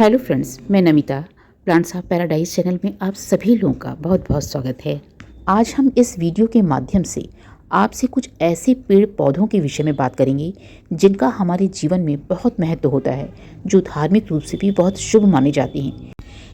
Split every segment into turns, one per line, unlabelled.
Hello friends, मैं Namita plants of paradise channel में आप सभी लोगों का बहुत बहुत स्वागत है। आज हम इस वीडियो के माध्यम से आपसे कुछ ऐसे पेड़ पौधों के विषय में बात करेंगे जिनका हमारे जीवन में बहुत महत्व होता है, जो धार्मिक रूप से भी बहुत शुभ माने जाते हैं।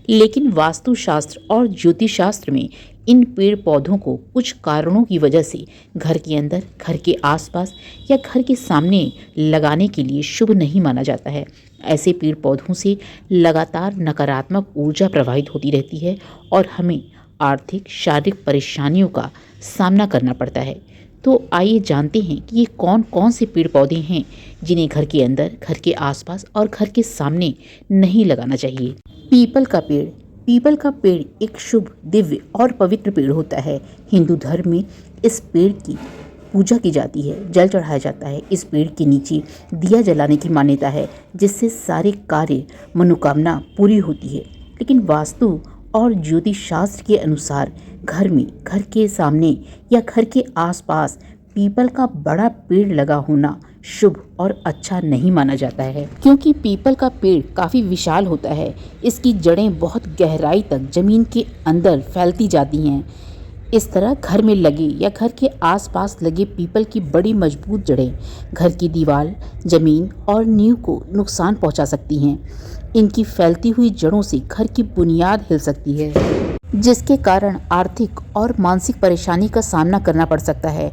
लेकिन वास्तुशास्त्र और ज्योतिष शास्त्र में इन पेड़ पौधों को कुछ कारणों की वजह से घर के अंदर, घर के आसपास या घर के सामने लगाने के लिए शुभ नहीं माना जाता है। ऐसे पेड़ पौधों से लगातार नकारात्मक ऊर्जा प्रवाहित होती रहती है और हमें आर्थिक शारीरिक परेशानियों का सामना करना पड़ता है। तो आइए जानते हैं कि ये कौन कौन से पेड़ पौधे हैं जिन्हें घर के अंदर, घर के आसपास और घर के सामने नहीं लगाना चाहिए। पीपल का पेड़। पीपल का पेड़ एक शुभ, दिव्य और पवित्र पेड़ होता है। हिंदू धर्म में इस पेड़ की पूजा की जाती है, जल चढ़ाया जाता है। इस पेड़ के नीचे दिया जलाने की मान्यता है, जिससे सारे कार्य, मनोकामना पूरी होती है। लेकिन वास्तु और ज्योतिष शास्त्र के अनुसार घर में, घर के सामने या घर के आसपास पीपल का बड़ा पेड़ लगा होना शुभ और अच्छा नहीं माना जाता है, क्योंकि पीपल का पेड़ काफ़ी विशाल होता है। इसकी जड़ें बहुत गहराई तक जमीन के अंदर फैलती जाती हैं। इस तरह घर में लगे या घर के आसपास लगे पीपल की बड़ी मजबूत जड़ें घर की दीवार, जमीन और नींव को नुकसान पहुंचा सकती हैं। इनकी फैलती हुई जड़ों से घर की बुनियाद हिल सकती है, जिसके कारण आर्थिक और मानसिक परेशानी का सामना करना पड़ सकता है।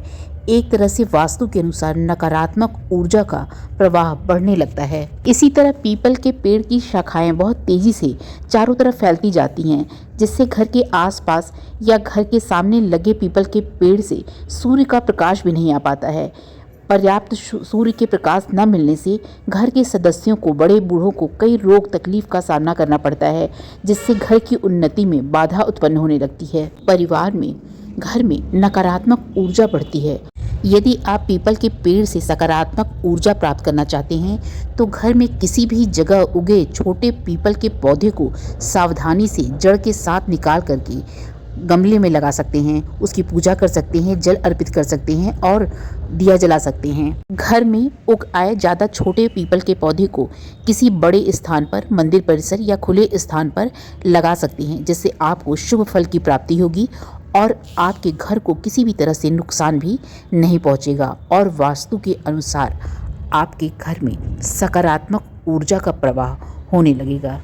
एक तरह से वास्तु के अनुसार नकारात्मक ऊर्जा का प्रवाह बढ़ने लगता है। इसी तरह पीपल के पेड़ की शाखाएं बहुत तेजी से चारों तरफ फैलती जाती हैं, जिससे घर के आसपास या घर के सामने लगे पीपल के पेड़ से सूर्य का प्रकाश भी नहीं आ पाता है। पर्याप्त सूर्य के प्रकाश न मिलने से घर के सदस्यों को, बड़े बूढ़ों को कई रोग तकलीफ का सामना करना पड़ता है, जिससे घर की उन्नति में बाधा उत्पन्न होने लगती है। परिवार में, घर में नकारात्मक ऊर्जा बढ़ती है। यदि आप पीपल के पेड़ से सकारात्मक ऊर्जा प्राप्त करना चाहते हैं तो घर में किसी भी जगह उगे छोटे पीपल के पौधे को सावधानी से जड़ के साथ निकाल करके गमले में लगा सकते हैं, उसकी पूजा कर सकते हैं, जल अर्पित कर सकते हैं और दिया जला सकते हैं। घर में उग आए ज़्यादा छोटे पीपल के पौधे को किसी बड़े स्थान पर, मंदिर परिसर या खुले स्थान पर लगा सकते हैं, जिससे आपको शुभ फल की प्राप्ति होगी और आपके घर को किसी भी तरह से नुकसान भी नहीं पहुंचेगा और वास्तु के अनुसार आपके घर में सकारात्मक ऊर्जा का प्रवाह होने लगेगा।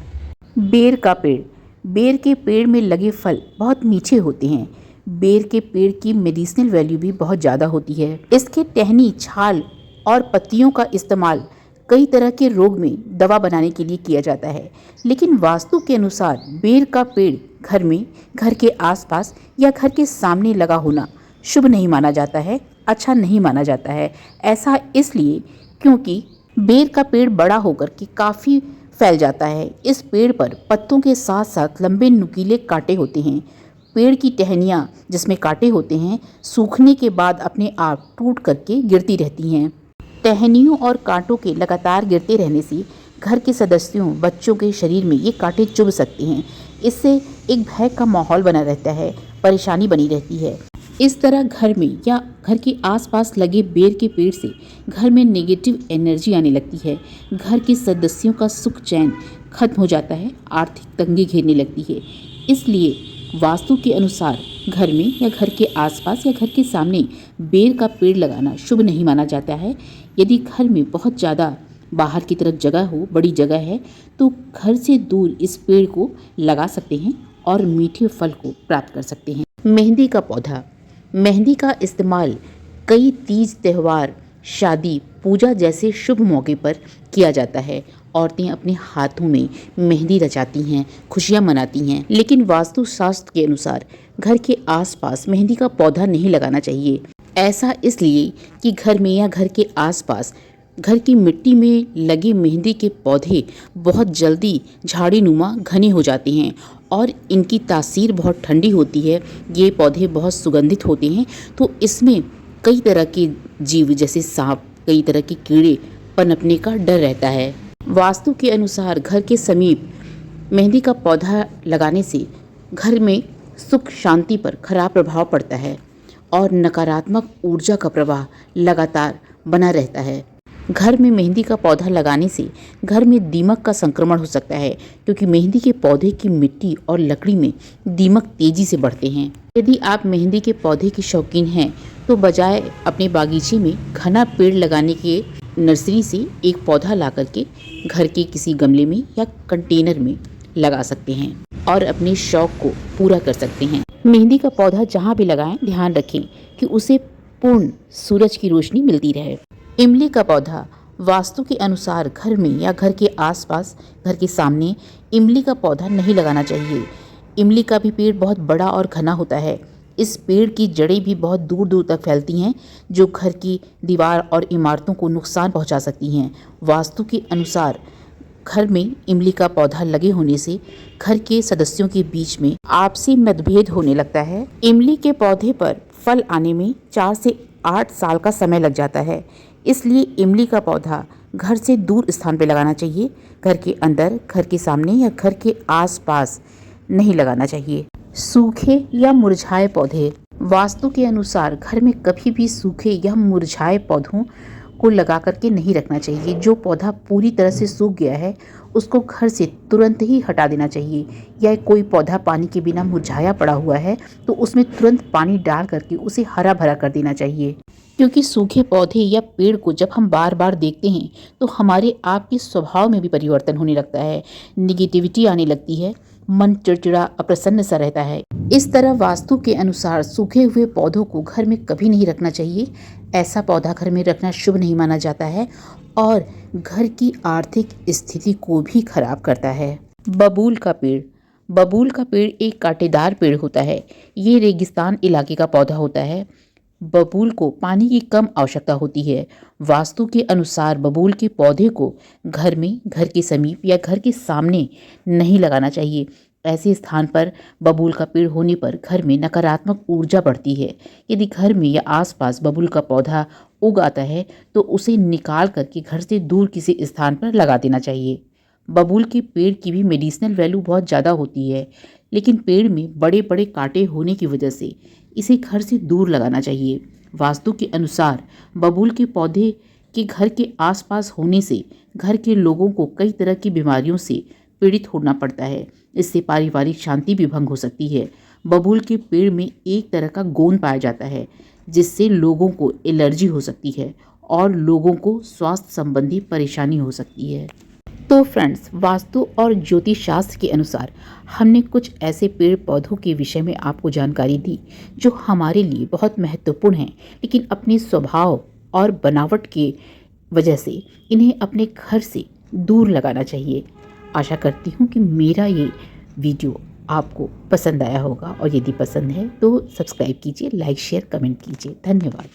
बेर का पेड़। बेर के पेड़ में लगे फल बहुत मीठे होते हैं। बेर के पेड़ की मेडिसिनल वैल्यू भी बहुत ज़्यादा होती है। इसके टहनी, छाल और पत्तियों का इस्तेमाल कई तरह के रोग में दवा बनाने के लिए किया जाता है। लेकिन वास्तु के अनुसार बेर का पेड़ घर में, घर के आसपास या घर के सामने लगा होना शुभ नहीं माना जाता है, अच्छा नहीं माना जाता है। ऐसा इसलिए क्योंकि बेर का पेड़ बड़ा होकर के काफ़ी फैल जाता है। इस पेड़ पर पत्तों के साथ साथ लंबे नुकीले कांटे होते हैं। पेड़ की टहनियाँ, जिसमें कांटे होते हैं, सूखने के बाद अपने आप टूट करके गिरती रहती हैं। टहनियों और कांटों के लगातार गिरते रहने से घर के सदस्यों, बच्चों के शरीर में ये कांटे चुभ सकते हैं। इससे एक भय का माहौल बना रहता है, परेशानी बनी रहती है। इस तरह घर में या घर के आसपास लगे बेर के पेड़ से घर में नेगेटिव एनर्जी आने लगती है। घर के सदस्यों का सुख चैन खत्म हो जाता है, आर्थिक तंगी घेरने लगती है। इसलिए वास्तु के अनुसार घर में या घर के आसपास या घर के सामने बेर का पेड़ लगाना शुभ नहीं माना जाता है। यदि घर में बहुत ज़्यादा बाहर की तरफ जगह हो, बड़ी जगह है, तो घर से दूर इस पेड़ को लगा सकते हैं और मीठे फल को प्राप्त कर सकते हैं। मेहंदी का पौधा। मेहंदी का इस्तेमाल कई तीज, त्यौहार, शादी, पूजा जैसे शुभ मौके पर किया जाता है। औरतें अपने हाथों में मेहंदी रचाती हैं, खुशियां मनाती हैं। लेकिन वास्तु शास्त्र के अनुसार घर के आसपास मेहंदी का पौधा नहीं लगाना चाहिए। ऐसा इसलिए कि घर में या घर के आसपास घर की मिट्टी में लगे मेहंदी के पौधे बहुत जल्दी झाड़ीनुमा घने हो जाते हैं और इनकी तासीर बहुत ठंडी होती है। ये पौधे बहुत सुगंधित होते हैं, तो इसमें कई तरह के जीव जैसे सांप, कई तरह के कीड़े पनपने का डर रहता है। वास्तु के अनुसार घर के समीप मेहंदी का पौधा लगाने से घर में सुख शांति पर खराब प्रभाव पड़ता है और नकारात्मक ऊर्जा का प्रवाह लगातार बना रहता है। घर में मेहंदी का पौधा लगाने से घर में दीमक का संक्रमण हो सकता है, क्योंकि मेहंदी के पौधे की मिट्टी और लकड़ी में दीमक तेजी से बढ़ते हैं। यदि आप मेहंदी के पौधे के शौकीन हैं तो बजाय अपने बागीचे में घना पेड़ लगाने के नर्सरी से एक पौधा ला करके घर के किसी गमले में या कंटेनर में लगा सकते हैं और अपने शौक को पूरा कर सकते हैं। मेहंदी का पौधा जहाँ भी लगाएं, ध्यान रखें कि उसे पूर्ण सूरज की रोशनी मिलती रहे। इमली का पौधा वास्तु के अनुसार घर में या घर के आसपास, घर के सामने इमली का पौधा नहीं लगाना चाहिए। इमली का भी पेड़ बहुत बड़ा और घना होता है। इस पेड़ की जड़ें भी बहुत दूर दूर तक फैलती हैं, जो घर की दीवार और इमारतों को नुकसान पहुंचा सकती हैं। वास्तु के अनुसार घर में इमली का पौधा लगे होने से घर के सदस्यों के बीच में आपसी मतभेद होने लगता है। इमली के पौधे पर फल आने में 4 से 8 साल का समय लग जाता है, इसलिए इमली का पौधा घर से दूर स्थान पर लगाना चाहिए। घर के अंदर, घर के सामने या घर के आसपास नहीं लगाना चाहिए। सूखे या मुरझाए पौधे वास्तु के अनुसार घर में कभी भी सूखे या मुरझाए पौधों को लगा करके नहीं रखना चाहिए। जो पौधा पूरी तरह से सूख गया है उसको घर से तुरंत ही हटा देना चाहिए, या कोई पौधा पानी के बिना मुरझाया पड़ा हुआ है तो उसमें तुरंत पानी डाल करके उसे हरा भरा कर देना चाहिए। क्योंकि सूखे पौधे या पेड़ को जब हम बार बार देखते हैं तो हमारे आप के स्वभाव में भी परिवर्तन होने लगता है, निगेटिविटी आने लगती है, मन चिड़चिड़ा अप्रसन्न सा रहता है। इस तरह वास्तु के अनुसार सूखे हुए पौधों को घर में कभी नहीं रखना चाहिए। ऐसा पौधा घर में रखना शुभ नहीं माना जाता है और घर की आर्थिक स्थिति को भी खराब करता है। बबूल का पेड़ एक कांटेदार पेड़ होता है। ये रेगिस्तान इलाके का पौधा होता है। बबूल को पानी की कम आवश्यकता होती है। वास्तु के अनुसार बबूल के पौधे को घर में, घर के समीप या घर के सामने नहीं लगाना चाहिए। ऐसे स्थान पर बबूल का पेड़ होने पर घर में नकारात्मक ऊर्जा बढ़ती है। यदि घर में या आसपास बबूल का पौधा उग आता है तो उसे निकाल करके घर से दूर किसी स्थान पर लगा देना चाहिए। बबूल के पेड़ की भी मेडिसिनल वैल्यू बहुत ज़्यादा होती है, लेकिन पेड़ में बड़े बड़े कांटे होने की वजह से इसे घर से दूर लगाना चाहिए। वास्तु के अनुसार बबूल के पौधे के घर के आसपास होने से घर के लोगों को कई तरह की बीमारियों से पीड़ित होना पड़ता है। इससे पारिवारिक शांति भी भंग हो सकती है। बबूल के पेड़ में एक तरह का गोंद पाया जाता है, जिससे लोगों को एलर्जी हो सकती है और लोगों को स्वास्थ्य संबंधी परेशानी हो सकती है। तो फ्रेंड्स, वास्तु और ज्योतिष शास्त्र के अनुसार हमने कुछ ऐसे पेड़ पौधों के विषय में आपको जानकारी दी जो हमारे लिए बहुत महत्वपूर्ण हैं, लेकिन अपने स्वभाव और बनावट के वजह से इन्हें अपने घर से दूर लगाना चाहिए। आशा करती हूँ कि मेरा ये वीडियो आपको पसंद आया होगा, और यदि पसंद है तो सब्सक्राइब कीजिए, लाइक शेयर कमेंट कीजिए। धन्यवाद।